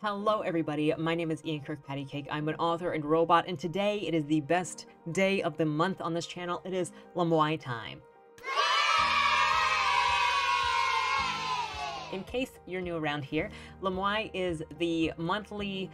Hello everybody, my name is KirkpattieCake. I'm an author and robot, and today it is the best day of the month on this channel. It is Lmiay time. In case you're new around here, Lmiay is the monthly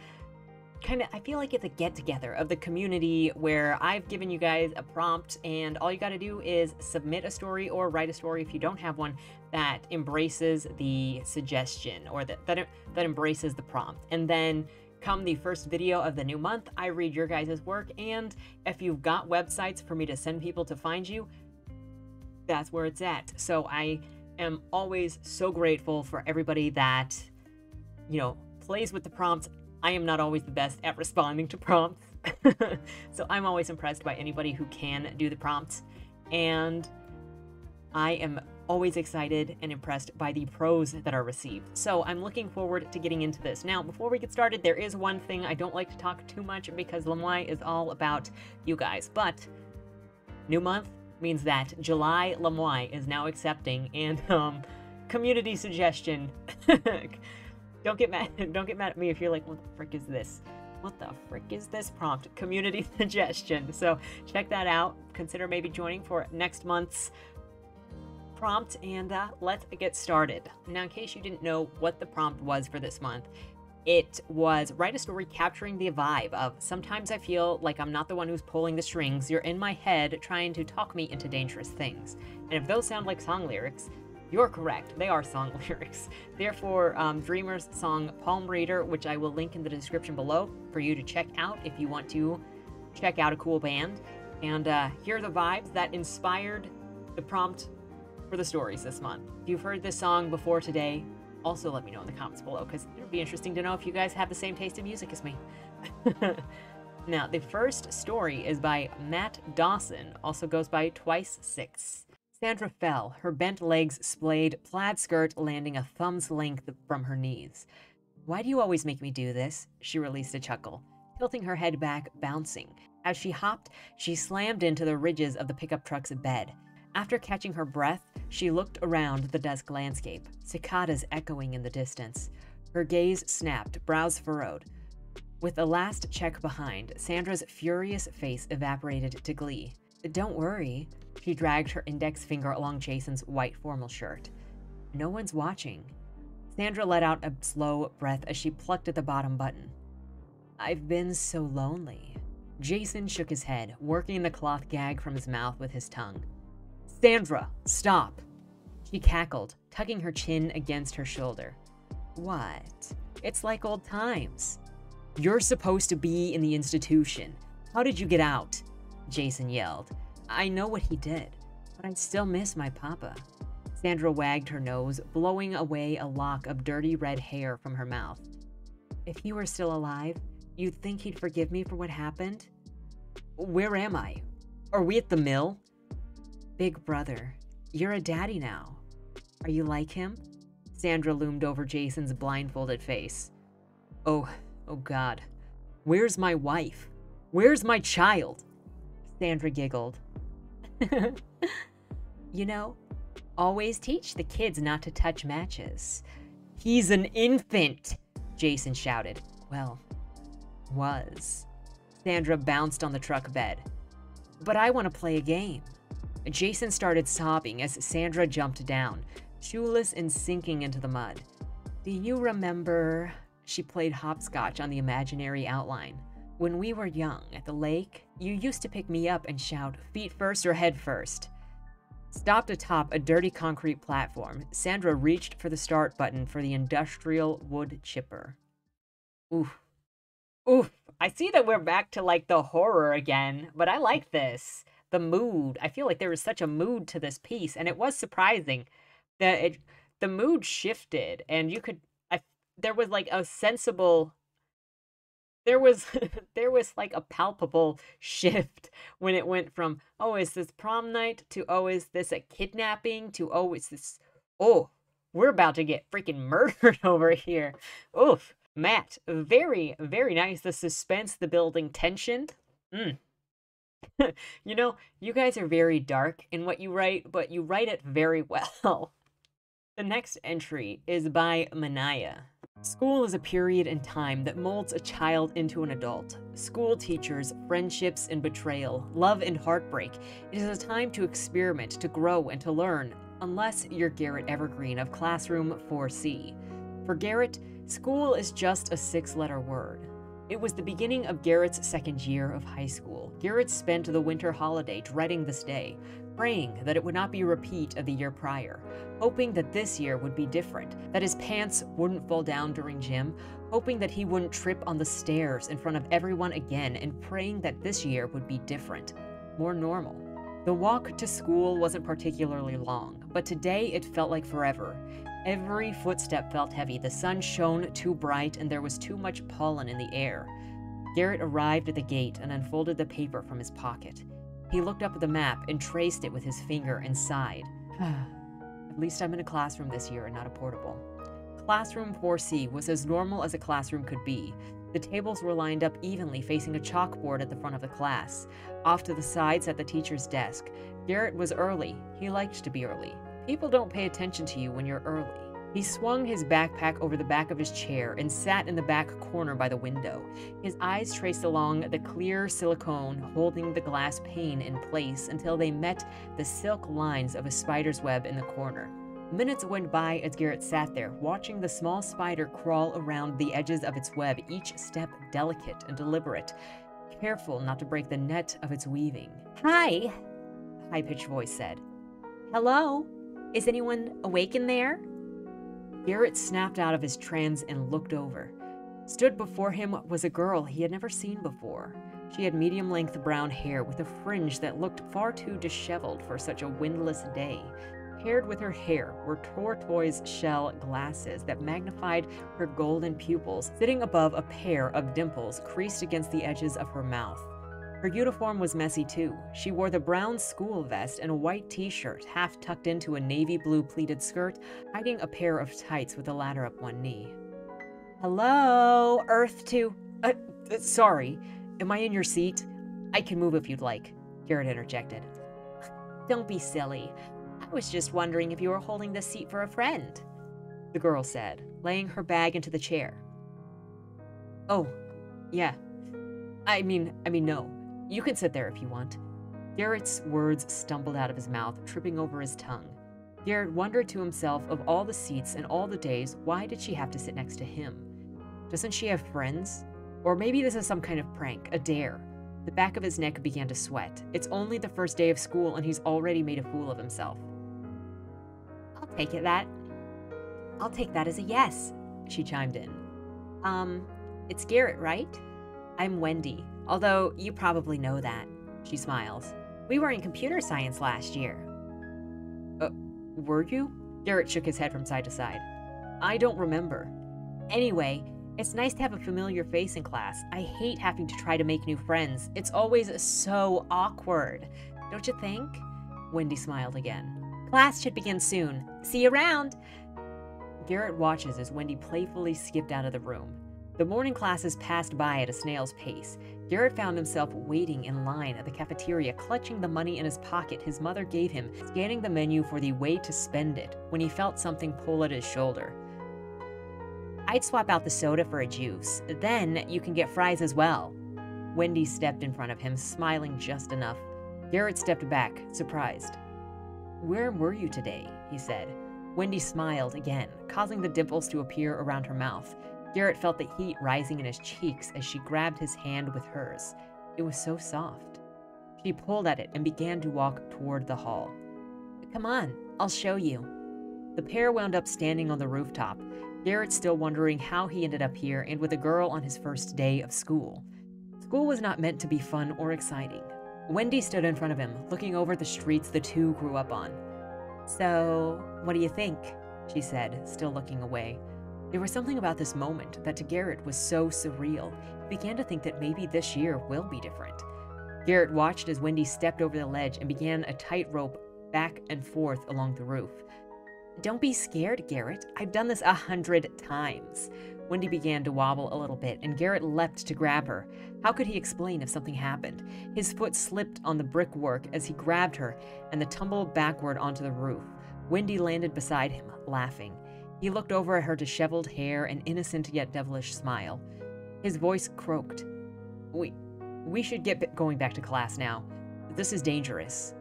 I feel like it's a get-together of the community where I've given you guys a prompt, and all you gotta do is submit a story or write a story if you don't have one that embraces the suggestion or that embraces the prompt. And then come the first video of the new month, I read your guys' work, and if you've got websites for me to send people to find you, that's where it's at. So I am always so grateful for everybody that, plays with the prompts. I am not always the best at responding to prompts, so I'm always impressed by anybody who can do the prompts, and I am always excited and impressed by the pros that are received. So I'm looking forward to getting into this. Now, before we get started, there is one thing I don't like to talk too much because Lmiay is all about you guys, but new month means that July Lmiay is now accepting, and community suggestion. Don't get mad at me if you're like, what the frick is this? What the frick is this prompt? Community suggestion. So check that out. Consider maybe joining for next month's prompt, and let's get started. Now, in case you didn't know what the prompt was for this month, it was write a story capturing the vibe of sometimes I feel like I'm not the one who's pulling the strings. You're in my head trying to talk me into dangerous things. And if those sound like song lyrics, you're correct. They are song lyrics. Therefore, Dreamer's song Palm Reader, which I will link in the description below for you to check out if you want to check out a cool band. And here are the vibes that inspired the prompt for the stories this month. If you've heard this song before today, also let me know in the comments below, because it'll be interesting to know if you guys have the same taste in music as me. Now, the first story is by Matt Dawson, also goes by Twice Six. Sandra fell, her bent legs splayed, plaid skirt landing a thumb's length from her knees. "Why do you always make me do this?" She released a chuckle, tilting her head back, bouncing. As she hopped, she slammed into the ridges of the pickup truck's bed. After catching her breath, she looked around the dusk landscape, cicadas echoing in the distance. Her gaze snapped, brows furrowed. With the last check behind, Sandra's furious face evaporated to glee. "Don't worry." She dragged her index finger along Jason's white formal shirt. "No one's watching." Sandra let out a slow breath as she plucked at the bottom button. "I've been so lonely." Jason shook his head, working the cloth gag from his mouth with his tongue. "Sandra, stop!" She cackled, tucking her chin against her shoulder. "What? It's like old times." "You're supposed to be in the institution. How did you get out?" Jason yelled. "I know what he did, but I still miss my papa." Sandra wagged her nose, blowing away a lock of dirty red hair from her mouth. "If he were still alive, you'd think he'd forgive me for what happened?" "Where am I? Are we at the mill?" "Big brother, you're a daddy now. Are you like him?" Sandra loomed over Jason's blindfolded face. Oh God. Where's my wife? Where's my child?" Sandra giggled. Always teach the kids not to touch matches." "He's an infant," Jason shouted. "Well, was." Sandra bounced on the truck bed. "But I want to play a game." Jason started sobbing as Sandra jumped down, shoeless and sinking into the mud. "Do you remember?" She played hopscotch on the imaginary outline. "When we were young at the lake, you used to pick me up and shout, 'Feet first or head first.'" Stopped atop a dirty concrete platform, Sandra reached for the start button for the industrial wood chipper. Oof. Oof. I see that we're back to the horror again, but I like this. The mood. I feel like there was such a mood to this piece, and it was surprising that the mood shifted, and there was a sensible. There was a palpable shift when it went from, oh, is this prom night, to, oh, is this a kidnapping, to, oh, is this, oh, we're about to get freaking murdered over here. Oof. Matt, very, very nice. The suspense, the building tension. You guys are very dark in what you write, but you write it very well. The next entry is by Manaya. School is a period in time that molds a child into an adult. School teachers, friendships and betrayal, love and heartbreak. It is a time to experiment, to grow, and to learn, unless you're Garrett Evergreen of Classroom 4C. For Garrett, school is just a 6-letter word. It was the beginning of Garrett's second year of high school. Garrett spent the winter holiday dreading this day, praying that it would not be a repeat of the year prior, hoping that this year would be different, that his pants wouldn't fall down during gym, hoping that he wouldn't trip on the stairs in front of everyone again, and praying that this year would be different, more normal. The walk to school wasn't particularly long, but today it felt like forever. Every footstep felt heavy, the sun shone too bright, and there was too much pollen in the air. Garrett arrived at the gate and unfolded the paper from his pocket. He looked up at the map and traced it with his finger and sighed. At least I'm in a classroom this year and not a portable. Classroom 4C was as normal as a classroom could be. The tables were lined up evenly, facing a chalkboard at the front of the class. Off to the sides at the teacher's desk. Garrett was early. He liked to be early. People don't pay attention to you when you're early. He swung his backpack over the back of his chair and sat in the back corner by the window. His eyes traced along the clear silicone holding the glass pane in place until they met the silk lines of a spider's web in the corner. Minutes went by as Garrett sat there, watching the small spider crawl around the edges of its web, each step delicate and deliberate, careful not to break the net of its weaving. "Hi," a high-pitched voice said. "Hello? Is anyone awake in there?" Garrett snapped out of his trance and looked over. Stood before him was a girl he had never seen before. She had medium-length brown hair with a fringe that looked far too disheveled for such a windless day. Paired with her hair were tortoise shell glasses that magnified her golden pupils, sitting above a pair of dimples creased against the edges of her mouth. Her uniform was messy too. She wore the brown school vest and a white t-shirt, half tucked into a navy blue pleated skirt, hiding a pair of tights with the ladder up one knee. "Hello, Earth 2. Sorry, am I in your seat? I can move if you'd like," Garrett interjected. "Don't be silly. I was just wondering if you were holding the seat for a friend," the girl said, laying her bag into the chair. "Oh, yeah. I mean, no. You can sit there if you want." Garrett's words stumbled out of his mouth, tripping over his tongue. Garrett wondered to himself, of all the seats and all the days, why did she have to sit next to him? Doesn't she have friends? Or maybe this is some kind of prank, a dare. The back of his neck began to sweat. It's only the first day of school and he's already made a fool of himself. I'll take that as a yes," she chimed in. It's Garrett, right? I'm Wendy, although you probably know that," she smiles. "We were in computer science last year." Were you?" Garrett shook his head from side to side. "I don't remember." "Anyway, it's nice to have a familiar face in class. I hate having to try to make new friends. It's always so awkward. Don't you think?" Wendy smiled again. "Class should begin soon. See you around." Garrett watches as Wendy playfully skipped out of the room. The morning classes passed by at a snail's pace. Garrett found himself waiting in line at the cafeteria, clutching the money in his pocket his mother gave him, scanning the menu for the way to spend it, when he felt something pull at his shoulder. "I'd swap out the soda for a juice. Then you can get fries as well." Wendy stepped in front of him, smiling just enough. Garrett stepped back, surprised. "Where were you today?" he said. Wendy smiled again, causing the dimples to appear around her mouth. Garrett felt the heat rising in his cheeks as she grabbed his hand with hers. It was so soft. She pulled at it and began to walk toward the hall. "Come on, I'll show you." The pair wound up standing on the rooftop, Garrett still wondering how he ended up here and with a girl on his first day of school. School was not meant to be fun or exciting. Wendy stood in front of him, looking over the streets the two grew up on. "So, what do you think?" she said, still looking away. There was something about this moment that to Garrett was so surreal. He began to think that maybe this year will be different. Garrett watched as Wendy stepped over the ledge and began a tightrope back and forth along the roof. "Don't be scared, Garrett. I've done this 100 times. Wendy began to wobble a little bit, and Garrett leapt to grab her. How could he explain if something happened? His foot slipped on the brickwork as he grabbed her, and they tumbled backward onto the roof. Wendy landed beside him, laughing. He looked over at her disheveled hair, an innocent yet devilish smile. His voice croaked. We should get going back to class now. This is dangerous.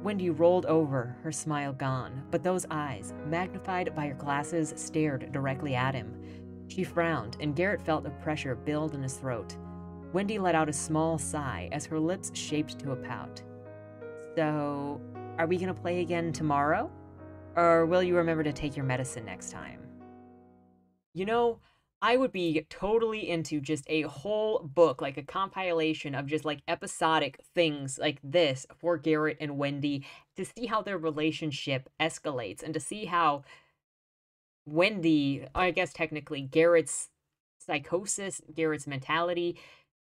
Wendy rolled over, her smile gone, but those eyes, magnified by her glasses, stared directly at him. She frowned, and Garrett felt a pressure build in his throat. Wendy let out a small sigh as her lips shaped to a pout. So, are we gonna play again tomorrow? Or will you remember to take your medicine next time? You know, I would be totally into just a whole book, like a compilation of just like episodic things like this for Garrett and Wendy to see how their relationship escalates and to see how Wendy, I guess technically Garrett's psychosis, Garrett's mentality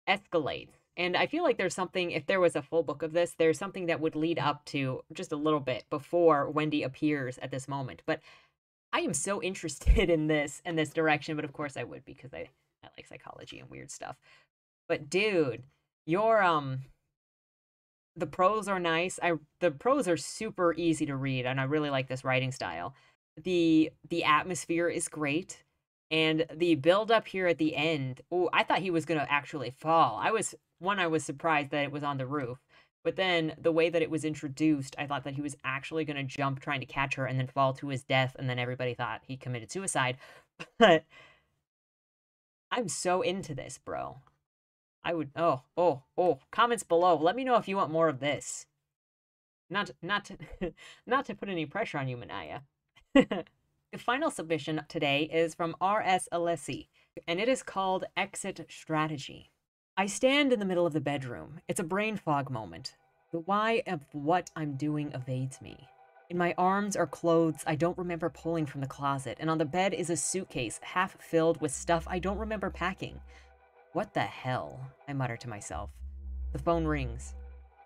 escalates. And I feel like there's something, if there was a full book of this, there's something that would lead up to just a little bit before Wendy appears at this moment. But I am so interested in this direction, but of course I would because I like psychology and weird stuff. But dude, your the prose are nice. The prose are super easy to read, and I really like this writing style. The atmosphere is great, and the build up here at the end. Oh, I thought he was gonna actually fall. I was surprised that it was on the roof. But then the way that it was introduced, I thought that he was actually going to jump trying to catch her and then fall to his death, and then everybody thought he committed suicide. But I'm so into this, bro. I would comments below. Let me know if you want more of this. Not to put any pressure on you, Manaya. The final submission today is from R.S. Alessi, and it is called Exit Strategy. I stand in the middle of the bedroom. It's a brain fog moment. The why of what I'm doing evades me. In my arms are clothes I don't remember pulling from the closet, and on the bed is a suitcase half filled with stuff I don't remember packing. What the hell? I mutter to myself. The phone rings.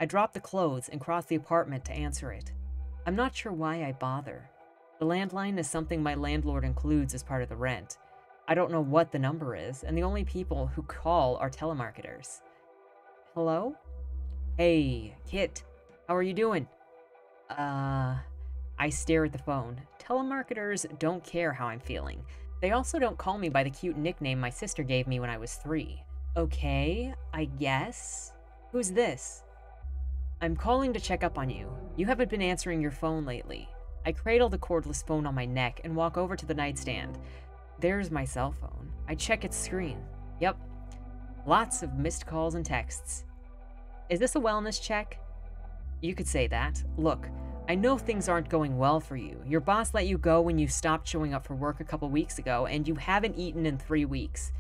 I drop the clothes and cross the apartment to answer it. I'm not sure why I bother. The landline is something my landlord includes as part of the rent. I don't know what the number is, and the only people who call are telemarketers. Hello? Hey, Kit. How are you doing? I stare at the phone. Telemarketers don't care how I'm feeling. They also don't call me by the cute nickname my sister gave me when I was 3. Okay, I guess. Who's this? I'm calling to check up on you. You haven't been answering your phone lately. I cradle the cordless phone on my neck and walk over to the nightstand. There's my cell phone. I check its screen. Yep. Lots of missed calls and texts. Is this a wellness check? You could say that. Look, I know things aren't going well for you. Your boss let you go when you stopped showing up for work a couple weeks ago, and you haven't eaten in 3 weeks.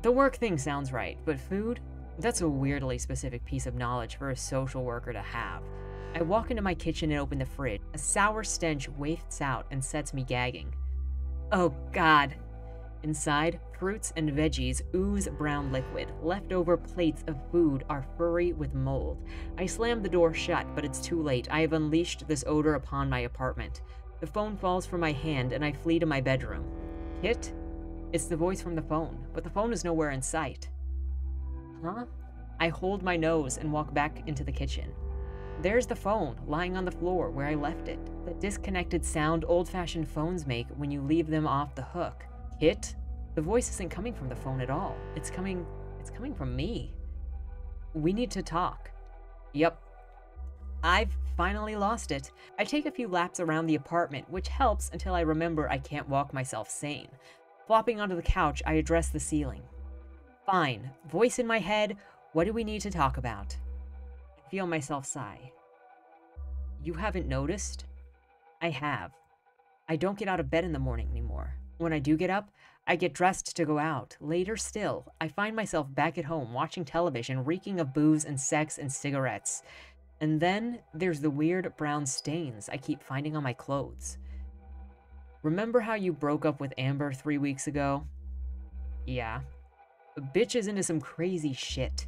The work thing sounds right, but food? That's a weirdly specific piece of knowledge for a social worker to have. I walk into my kitchen and open the fridge. A sour stench wafts out and sets me gagging. Oh God. Inside, fruits and veggies ooze brown liquid. Leftover plates of food are furry with mold. I slam the door shut, but it's too late. I have unleashed this odor upon my apartment. The phone falls from my hand and I flee to my bedroom. Kit? It's the voice from the phone, but the phone is nowhere in sight. Huh? I hold my nose and walk back into the kitchen. There's the phone, lying on the floor where I left it. The disconnected sound old-fashioned phones make when you leave them off the hook. Kit? The voice isn't coming from the phone at all. It's coming from me. We need to talk. Yep. I've finally lost it. I take a few laps around the apartment, which helps until I remember I can't walk myself sane. Flopping onto the couch, I address the ceiling. Fine. Voice in my head, what do we need to talk about? I feel myself sigh. You haven't noticed? I have. I don't get out of bed in the morning anymore. When I do get up, I get dressed to go out. Later still, I find myself back at home watching television reeking of booze and sex and cigarettes. And then there's the weird brown stains I keep finding on my clothes. Remember how you broke up with Amber 3 weeks ago? Yeah. The bitch is into some crazy shit.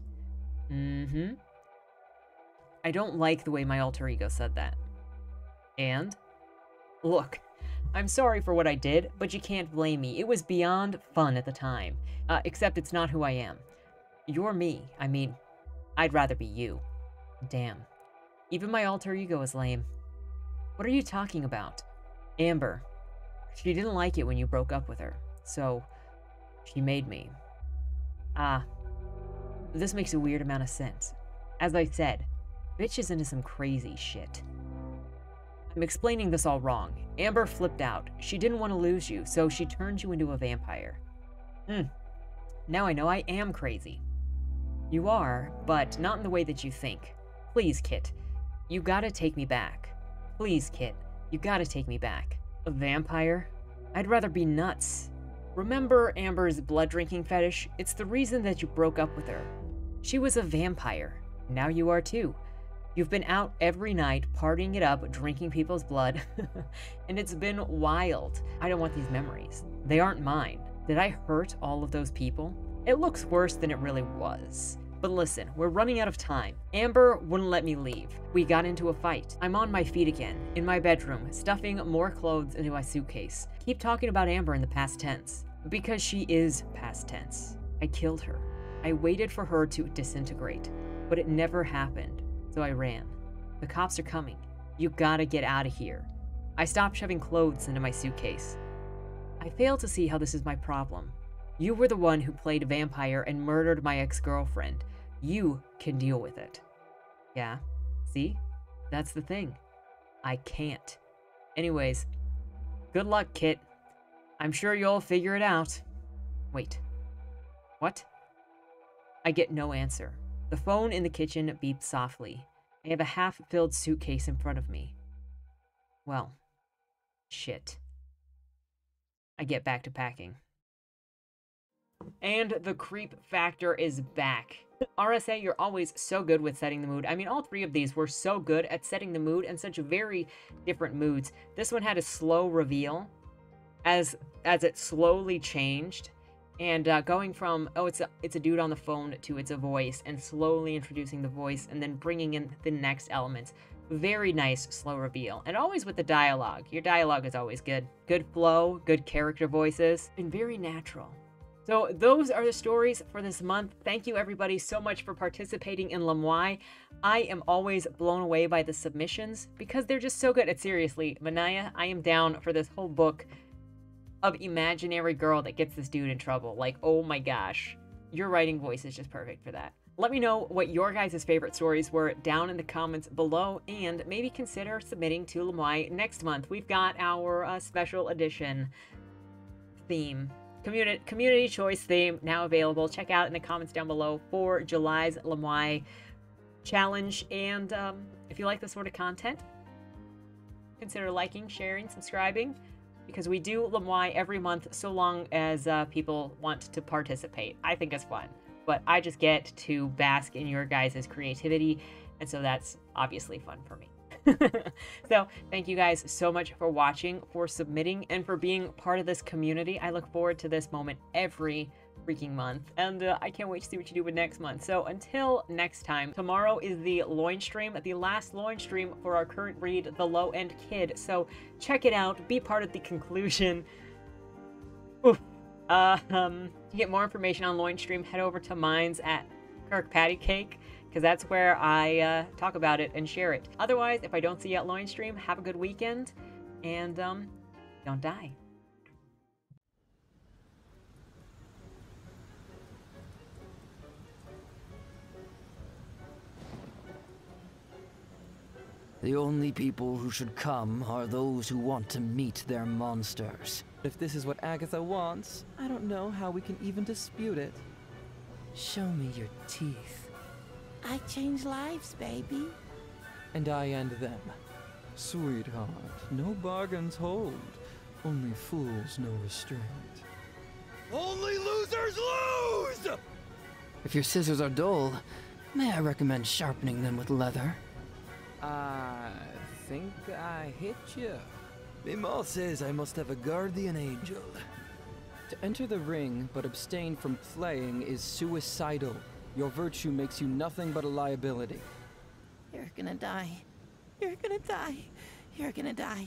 Mm-hmm. I don't like the way my alter ego said that. And? Look, I'm sorry for what I did, but you can't blame me. It was beyond fun at the time. Except it's not who I am. You're me. I mean, I'd rather be you. Damn. Even my alter ego is lame. What are you talking about? Amber. She didn't like it when you broke up with her, so she made me. This makes a weird amount of sense. As I said, bitch is into some crazy shit. I'm explaining this all wrong. Amber flipped out. She didn't want to lose you, so she turned you into a vampire. Now I know I am crazy. You are, but not in the way that you think. Please, Kit. You gotta take me back. Please, Kit. You gotta take me back. A vampire? I'd rather be nuts. Remember Amber's blood drinking fetish? It's the reason that you broke up with her. She was a vampire. Now you are too. You've been out every night, partying it up, drinking people's blood, and it's been wild. I don't want these memories. They aren't mine. Did I hurt all of those people? It looks worse than it really was. But listen, we're running out of time. Amber wouldn't let me leave. We got into a fight. I'm on my feet again, in my bedroom, stuffing more clothes into my suitcase. Keep talking about Amber in the past tense, because she is past tense. I killed her. I waited for her to disintegrate, but it never happened. So I ran. The cops are coming. You gotta get out of here. I stopped shoving clothes into my suitcase. I fail to see how this is my problem. You were the one who played a vampire and murdered my ex-girlfriend. You can deal with it. Yeah, see? That's the thing. I can't. Anyways, good luck, Kit. I'm sure you'll figure it out. Wait. What? I get no answer. The phone in the kitchen beeps softly. I have a half-filled suitcase in front of me. Well, shit. I get back to packing. And the creep factor is back. RSA, you're always so good with setting the mood. I mean, all three of these were so good at setting the mood and such very different moods. This one had a slow reveal as it slowly changed. And going from, oh, it's a dude on the phone to it's a voice, and slowly introducing the voice and then bringing in the next elements. Very nice slow reveal. And always with the dialogue. Your dialogue is always good. Good flow, good character voices, and very natural. So those are the stories for this month. Thank you everybody so much for participating in Lmiay. I am always blown away by the submissions because they're just so good. And seriously, Manaya, I am down for this whole book of imaginary girl that gets this dude in trouble. Like, oh my gosh, your writing voice is just perfect for that. Let me know what your guys' favorite stories were down in the comments below, and maybe consider submitting to Lmiay next month. We've got our special edition theme, community choice theme, now available. Check out in the comments down below for July's Lmiay challenge. And if you like this sort of content, consider liking, sharing, subscribing, because we do Lmiay every month so long as people want to participate. I think it's fun, but I just get to bask in your guys' creativity, and so that's obviously fun for me. So thank you guys so much for watching, for submitting, and for being part of this community. I look forward to this moment every freaking month, and I can't wait to see what you do with next month. So until next time, tomorrow is the loin stream, the last loin stream for our current read, The Low End Kid. So check it out, be part of the conclusion. Oof. To get more information on loin stream, head over to mine's at KirkpattieCake, because that's where I talk about it and share it. Otherwise, if I don't see you at loin stream, have a good weekend, and don't die. The only people who should come are those who want to meet their monsters. If this is what Agatha wants, I don't know how we can even dispute it. Show me your teeth. I change lives, baby. And I end them. Sweetheart, no bargains hold. Only fools know restraint. Only losers lose! If your scissors are dull, may I recommend sharpening them with leather? I think I hit you. Mima says I must have a guardian angel. To enter the ring but abstain from playing is suicidal. Your virtue makes you nothing but a liability. You're gonna die. You're gonna die. You're gonna die.